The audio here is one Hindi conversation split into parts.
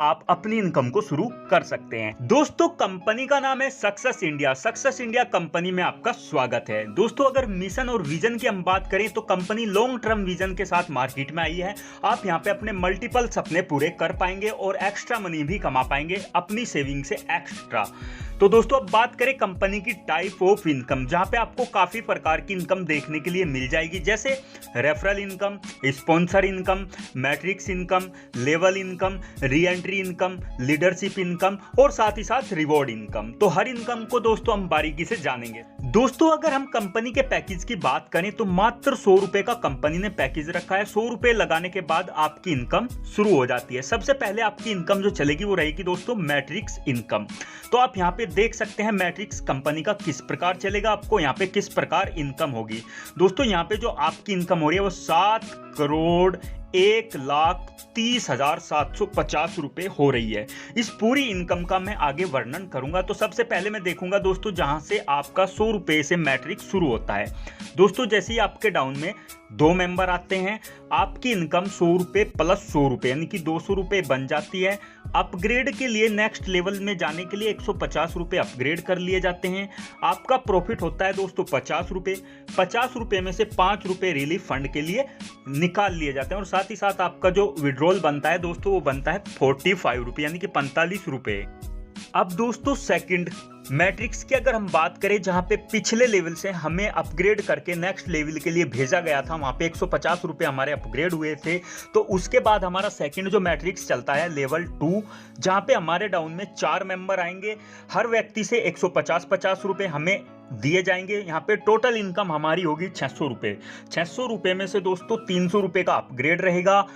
आप अपनी इनकम को शुरू कर सकते हैं। दोस्तों कंपनी का नाम है success India. Success India company में आपका स्वागत है। दोस्तों अगर मिशन और विजन की हम बात करें तो कंपनी लॉन्ग टर्म विजन के साथ मार्केट में आई है। आप यहां पे अपने मल्टीपल सपने पूरे कर पाएंगे और एक्स्ट्रा मनी भी कमा पाएंगे अपनी सेविंग से एक्स्ट्रा। तो दोस्तों अब बात करें कंपनी की टाइप ऑफ इनकम, जहां पे आपको काफी प्रकार की इनकम देखने के लिए मिल जाएगी, जैसे referral income, sponsor income, matrix income, level income, re entry income, leadership income और साथ ही साथ रिवॉर्ड इनकम। तो हर इनकम को दोस्तों हम बारीकी से जानेंगे। दोस्तों अगर हम कंपनी के पैकेज की बात करें तो मात्र 100 रुपए का कंपनी ने पैकेज रखा है। 100 रुपए लगाने के बाद आपकी इनकम शुरू हो जाती है। सबसे पहले आपकी इनकम जो चलेगी वो रहेगी दोस्तों मैट्रिक्स इनकम। तो आप यहाँ पे देख सकते हैं मैट्रिक्स कंपनी का किस प्रकार चलेगा, आपको यहाँ पे किस प्रकार इनकम होगी। दोस्तों यहाँ पे जो आपकी इनकम हो रही है वो 7,01,30,750 रुपए हो रही है। इस पूरी इनकम का मैं आगे वर्णन करूंगा। तो सबसे पहले मैं देखूंगा दोस्तों जहां से आपका 100 रुपए से मैट्रिक्स शुरू होता है। दोस्तों जैसे ही आपके डाउन में 2 मेंबर आते हैं, आपकी इनकम 100 रुपए प्लस 100 रुपए यानी कि 200 रुपए बन जाती है। अपग्रेड के लिए नेक्स्ट लेवल में जाने के लिए 150 रुपए अपग्रेड कर लिए जाते हैं। आपका प्रॉफिट होता है दोस्तों 50 रुपए। 50 रुपए में से 5 रुपए रिलीफ फंड के लिए निकाल लिए जाते हैं और साथ ही साथ आपका जो विड्रॉल बनता है दोस्तों वो बनता है 45 रुपए यानी कि 45 रुपए। अब दोस्तों सेकंड मैट्रिक्स की अगर हम बात करें, जहां पे पिछले लेवल से हमें अपग्रेड करके नेक्स्ट लेवल के लिए भेजा गया था, वहां पे 150 रुपए हमारे अपग्रेड हुए थे। तो उसके बाद हमारा सेकंड जो मैट्रिक्स चलता है लेवल 2, जहां पे हमारे डाउन में 4 मेंबर आएंगे। हर व्यक्ति से 150 रुपए हमें दिए जाएंगे। यहाँ पे टोटल इनकम हमारी होगी 600 रुपए। 600 रुपए में से दोस्तों 300 रुपए का अपग्रेड रहेगा,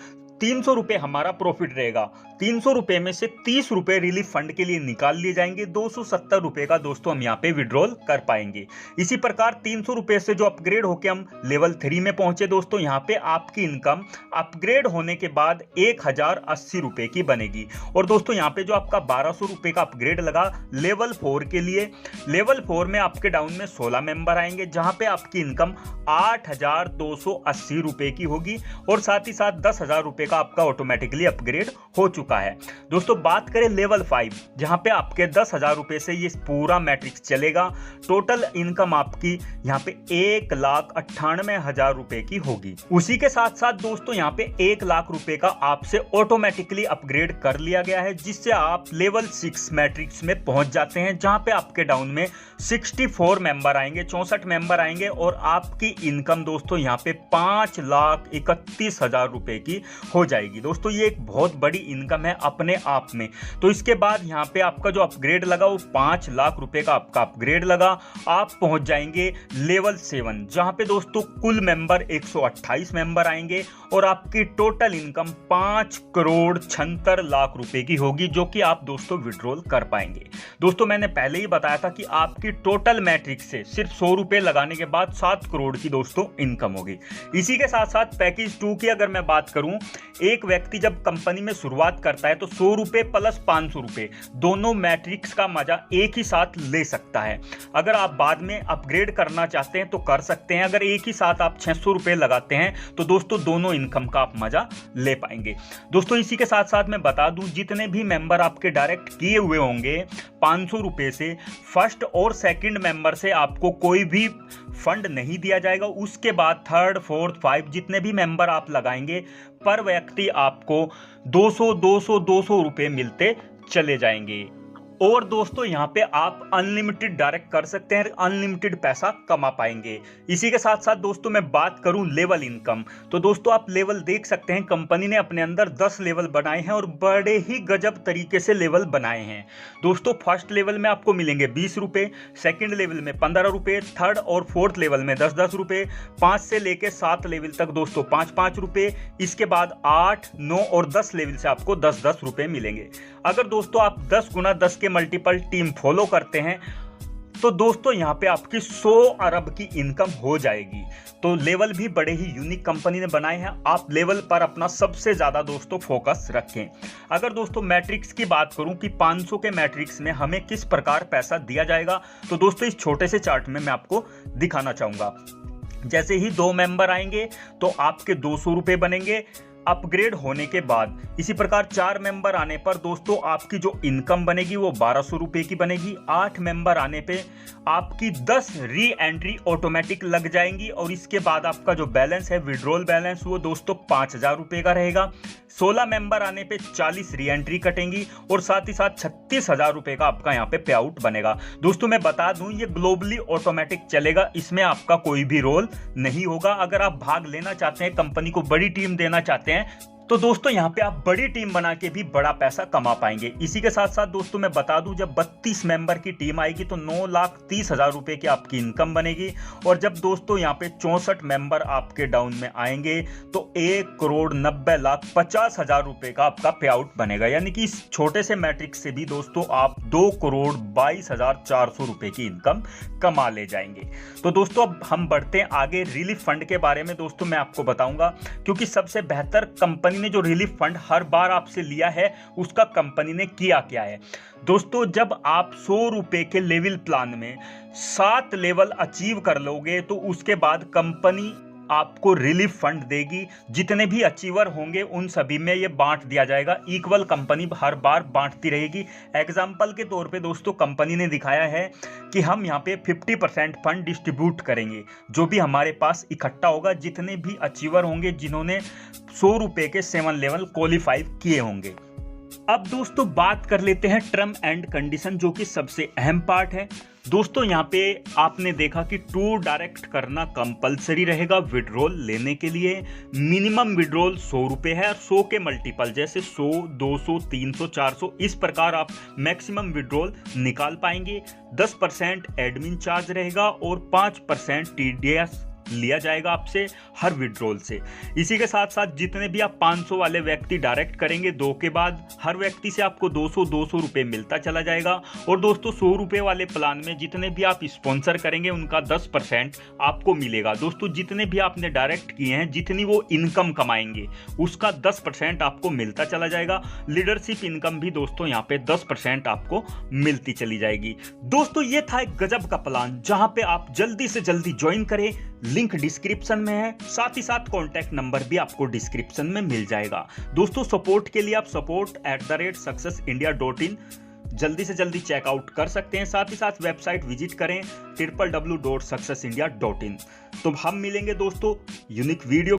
300 रुपए हमारा प्रॉफिट रहेगा। 300 रुपए में से 30 रुपए रिलीफ फंड के लिए निकाल लिए जाएंगे। 270 रुपए का दोस्तों हम यहाँ पे विड्रॉल कर पाएंगे। इसी प्रकार 300 रुपए से जो अपग्रेड होके हम लेवल 3 में पहुंचे दोस्तों, यहाँ पे आपकी इनकम अपग्रेड होने के बाद 1080 रुपए की बनेगी। और दोस्तों यहाँ पे जो आपका 1200 रुपए का अपग्रेड लगा लेवल 4 के लिए, लेवल 4 में आपके डाउन में 16 मेंबर आएंगे, जहां पे आपकी इनकम 8280 रुपए की होगी और साथ ही साथ 10,000 रुपए का आपका ऑटोमेटिकली अपग्रेड हो चुका है। दोस्तों बात करें लेवल 5, जहां पे आपके 10,000 रुपए से ये पूरा मैट्रिक्स चलेगा। टोटल इनकम आपकी यहां पे 1,98,000 रुपए की होगी। उसी के साथ साथ दोस्तों यहां पे 1 लाख रुपए का आपसे ऑटोमेटिकली अपग्रेड कर लिया गया है, जिससे आप लेवल 6 मैट्रिक्स में पहुंच जाते हैं, जहां पे आपके डाउन में 64 मेंबर आएंगे, 64 मेंबर आएंगे और आपकी इनकम दोस्तों यहां पे 5,31,000 रुपए की हो जाएगी। दोस्तों ये एक बहुत बड़ी इनकम है अपने आप में। तो इसके बाद यहाँ पे आपका जो अपग्रेड लगा वो 5 लाख रुपए का आपका अपग्रेड लगा। आप पहुंच जाएंगे लेवल 7, जहां पे दोस्तों कुल मेंबर 128 मेंबर आएंगे और आपकी टोटल इनकम 5,76,00,000 रुपए की होगी, जो कि आप दोस्तों विड्रॉल कर पाएंगे। दोस्तों मैंने पहले ही बताया था कि आपकी टोटल मैट्रिक्स से सिर्फ 100 रुपए लगाने के बाद 7 करोड़ की दोस्तों इनकम होगी। इसी के साथ साथ पैकेज 2 की अगर मैं बात करूं, एक व्यक्ति जब कंपनी में शुरुआत करता है तो 100 रुपए प्लस 500 रुपए दोनों मैट्रिक्स का मजा एक ही साथ ले सकता है। अगर आप बाद में अपग्रेड करना चाहते हैं तो कर सकते हैं। अगर एक ही साथ आप 600 रुपए लगाते हैं तो दोस्तों दोनों इनकम का आप मजा ले पाएंगे। दोस्तों इसी के साथ साथ मैं बता दूं, जितने भी मेंबर आपके डायरेक्ट किए हुए होंगे 500 रुपए से, फर्स्ट और सेकंड मेंबर से आपको कोई भी फंड नहीं दिया जाएगा। उसके बाद थर्ड, फोर्थ, 5 जितने भी मेंबर आप लगाएंगे पर व्यक्ति आपको 200 रुपए मिलते चले जाएंगे। और दोस्तों यहाँ पे आप अनलिमिटेड डायरेक्ट कर सकते हैं, अनलिमिटेड पैसा कमा पाएंगे। इसी के साथ साथ दोस्तों मैं बात करूं लेवल इनकम, तो दोस्तों आप लेवल देख सकते हैं, कंपनी ने अपने अंदर 10 लेवल बनाए हैं और बड़े ही गजब तरीके से लेवल बनाए हैं। दोस्तों फर्स्ट लेवल में आपको मिलेंगे 20 रुपए, सेकेंड लेवल में 15 रुपए, थर्ड और फोर्थ लेवल में 10-10 रुपए, 5 से लेकर 7 लेवल तक दोस्तों 5-5 रुपए, इसके बाद 8, 9 और 10 लेवल से आपको 10-10 रुपए मिलेंगे। अगर दोस्तों आप 10 गुना 10 के मल्टीपल टीम फॉलो करते हैं तो दोस्तों यहाँ पे आपकी 100 अरब की इनकम हो जाएगी। तो लेवल भी बड़े ही यूनिक कंपनी ने बनाए हैं। आप लेवल पर अपना सबसे ज्यादा दोस्तों फोकस रखें। अगर दोस्तों मैट्रिक्स की बात करूं कि 500 के मैट्रिक्स में हमें किस प्रकार पैसा दिया जाएगा, तो दोस्तों इस छोटे से चार्ट में मैं आपको दिखाना चाहूंगा। जैसे ही 2 मेंबर आएंगे तो आपके 200 रुपए बनेंगे, अपग्रेड होने के बाद इसी प्रकार 4 मेंबर आने पर दोस्तों आपकी जो इनकम बनेगी वो 1200 रुपए की बनेगी। 8 मेंबर आने पे आपकी 10 री एंट्री ऑटोमेटिक लग जाएंगी और इसके बाद आपका जो बैलेंस है विड्रॉल बैलेंस वो दोस्तों 5000 रुपए का रहेगा। 16 मेंबर आने पे 40 री एंट्री कटेंगी और साथ ही साथ 36,000 रुपए का आपका यहाँ पे पे आउट बनेगा। दोस्तों मैं बता दूं ये ग्लोबली ऑटोमेटिक चलेगा, इसमें आपका कोई भी रोल नहीं होगा। अगर आप भाग लेना चाहते हैं, कंपनी को बड़ी टीम देना चाहते हैं, तो दोस्तों यहाँ पे आप बड़ी टीम बना के भी बड़ा पैसा कमा पाएंगे। इसी के साथ साथ दोस्तों मैं बता दूं जब 32 मेंबर की टीम आएगी तो 9,30,000 रुपए की आपकी इनकम बनेगी और जब दोस्तों यहाँ पे 64 मेंबर आपके डाउन में आएंगे तो 1,90,50,000 रुपए का आपका पे आउट बनेगा। यानी कि इस छोटे से मैट्रिक्स से भी दोस्तों आप 2,22,400 रुपए की इनकम कमा ले जाएंगे। तो दोस्तों अब हम बढ़ते हैं आगे रिलीफ फंड के बारे में। दोस्तों मैं आपको बताऊंगा क्योंकि सबसे बेहतर कंपनी ने जो रिलीफ फंड हर बार आपसे लिया है उसका कंपनी ने किया क्या है। दोस्तों जब आप 100 रुपए के लेवल प्लान में 7 लेवल अचीव कर लोगे तो उसके बाद कंपनी आपको रिलीफ फंड देगी। जितने भी अचीवर होंगे उन सभी में ये बांट दिया जाएगा, इक्वल कंपनी हर बार बांटती रहेगी। एग्जाम्पल के तौर पे दोस्तों कंपनी ने दिखाया है कि हम यहाँ पे 50% फंड डिस्ट्रीब्यूट करेंगे। जो भी हमारे पास इकट्ठा होगा, जितने भी अचीवर होंगे जिन्होंने 100 रुपए के 7 लेवल क्वालिफाई किए होंगे। अब दोस्तों बात कर लेते हैं टर्म एंड कंडीशन, जो कि सबसे अहम पार्ट है। दोस्तों यहाँ पे आपने देखा कि टू डायरेक्ट करना कंपलसरी रहेगा विड्रॉल लेने के लिए। मिनिमम विड्रॉल 100 रुपए है और 100 के मल्टीपल जैसे 100, 200, 300, 400 इस प्रकार आप मैक्सिमम विड्रॉल निकाल पाएंगे। 10% एडमिन चार्ज रहेगा और 5% TDS लिया जाएगा आपसे हर विड्रॉल से। इसी के साथ साथ जितने भी आप 500 वाले व्यक्ति डायरेक्ट करेंगे 2 के बाद हर व्यक्ति से आपको 200 रुपए मिलता चला जाएगा। और दोस्तों 100 रुपए वाले प्लान में जितने भी आप स्पॉन्सर करेंगे उनका 10% आपको मिलेगा। दोस्तों जितने भी आपने डायरेक्ट किए हैं, जितनी वो इनकम कमाएंगे उसका 10% आपको मिलता चला जाएगा। लीडरशिप इनकम भी दोस्तों यहाँ पे 10% आपको मिलती चली जाएगी। दोस्तों ये था एक गजब का प्लान जहां पे आप जल्दी से जल्दी ज्वाइन करें। लिंक डिस्क्रिप्शन में है, साथ ही साथ कॉन्टैक्ट नंबर भी आपको डिस्क्रिप्शन में मिल जाएगा। दोस्तों सपोर्ट के लिए आप support@successindia.in जल्दी से जल्दी चेकआउट कर सकते हैं। साथ ही साथ वेबसाइट विजिट करें www.successindia.in। तो हम मिलेंगे दोस्तों यूनिक वीडियो